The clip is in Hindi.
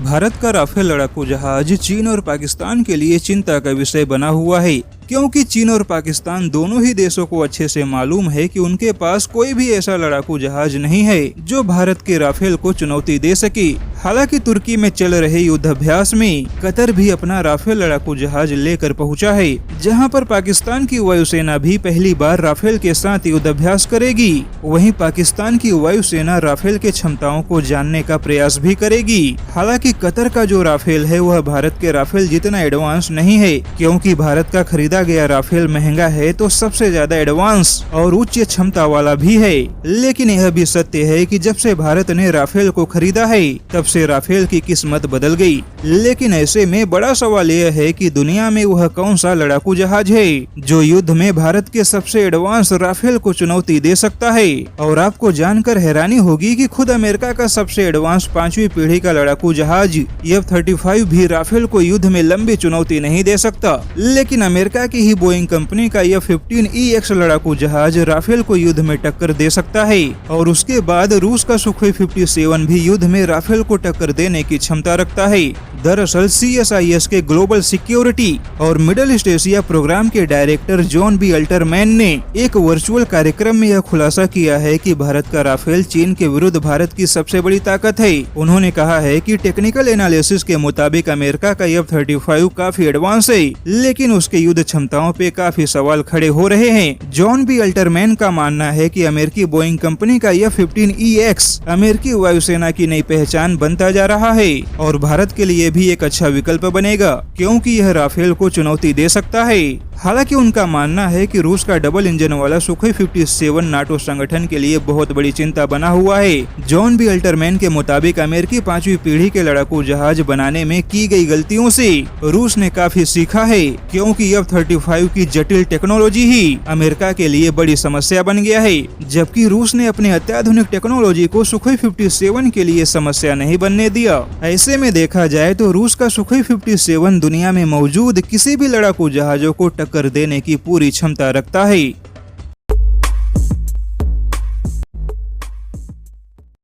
भारत का राफेल लड़ाकू जहाज चीन और पाकिस्तान के लिए चिंता का विषय बना हुआ है, क्योंकि चीन और पाकिस्तान दोनों ही देशों को अच्छे से मालूम है कि उनके पास कोई भी ऐसा लड़ाकू जहाज नहीं है जो भारत के राफेल को चुनौती दे सके। हालांकि तुर्की में चल रहे युद्धाभ्यास में कतर भी अपना राफेल लड़ाकू जहाज लेकर पहुंचा है, जहां पर पाकिस्तान की वायुसेना भी पहली बार राफेल के साथ युद्धाभ्यास करेगी। वहीं पाकिस्तान की वायुसेना राफेल के क्षमताओं को जानने का प्रयास भी करेगी। हालांकि कतर का जो राफेल है वह भारत के राफेल जितना एडवांस नहीं है, क्योंकि भारत का खरीदा गया राफेल महंगा है तो सबसे ज्यादा एडवांस और उच्च क्षमता वाला भी है। लेकिन यह भी सत्य है कि जब से भारत ने राफेल को खरीदा है तब से राफेल की किस्मत बदल गई। लेकिन ऐसे में बड़ा सवाल यह है कि दुनिया में वह कौन सा लड़ाकू जहाज है जो युद्ध में भारत के सबसे एडवांस राफेल को चुनौती दे सकता है। और आपको जानकर हैरानी होगी कि खुद अमेरिका का सबसे एडवांस 5वीं पीढ़ी का लड़ाकू जहाज F-35 भी राफेल को युद्ध में लंबी चुनौती नहीं दे सकता। लेकिन अमेरिका की ही बोइंग कंपनी का F-15EX लड़ाकू जहाज राफेल को युद्ध में टक्कर दे सकता है। और उसके बाद रूस का सुखोई 57 भी युद्ध में राफेल को टक्कर देने की क्षमता रखता है। दरअसल CSIS के ग्लोबल सिक्योरिटी और मिडल ईस्ट एशिया प्रोग्राम के डायरेक्टर जॉन बी अल्टरमैन ने एक वर्चुअल कार्यक्रम में यह खुलासा किया है कि भारत का राफेल चीन के विरुद्ध भारत की सबसे बड़ी ताकत है। उन्होंने कहा है कि टेक्निकल एनालिसिस के मुताबिक अमेरिका का F-35 काफी एडवांस है, लेकिन उसके युद्ध क्षमताओं पे काफी सवाल खड़े हो रहे हैं। जॉन बी अल्टरमैन का मानना है कि अमेरिकी बोइंग कंपनी का F-15EX अमेरिकी वायुसेना की नई पहचान बनता जा रहा है और भारत के लिए भी एक अच्छा विकल्प बनेगा, क्योंकि यह राफेल को चुनौती दे सकता है। हालांकि उनका मानना है कि रूस का डबल इंजन वाला सुखोई 57 नाटो संगठन के लिए बहुत बड़ी चिंता बना हुआ है। जॉन बी अल्टरमैन के मुताबिक अमेरिकी 5वीं पीढ़ी के लड़ाकू जहाज बनाने में की गई गलतियों से रूस ने काफी सीखा है, क्योंकि F-35 की जटिल टेक्नोलॉजी ही अमेरिका के लिए बड़ी समस्या बन गया है, जबकि रूस ने अपने अत्याधुनिक टेक्नोलॉजी को सुखोई 57 के लिए समस्या नहीं बनने दिया। ऐसे में देखा जाए तो रूस का सुखोई 57 दुनिया में मौजूद किसी भी लड़ाकू जहाजों को टक्कर देने की पूरी क्षमता रखता है।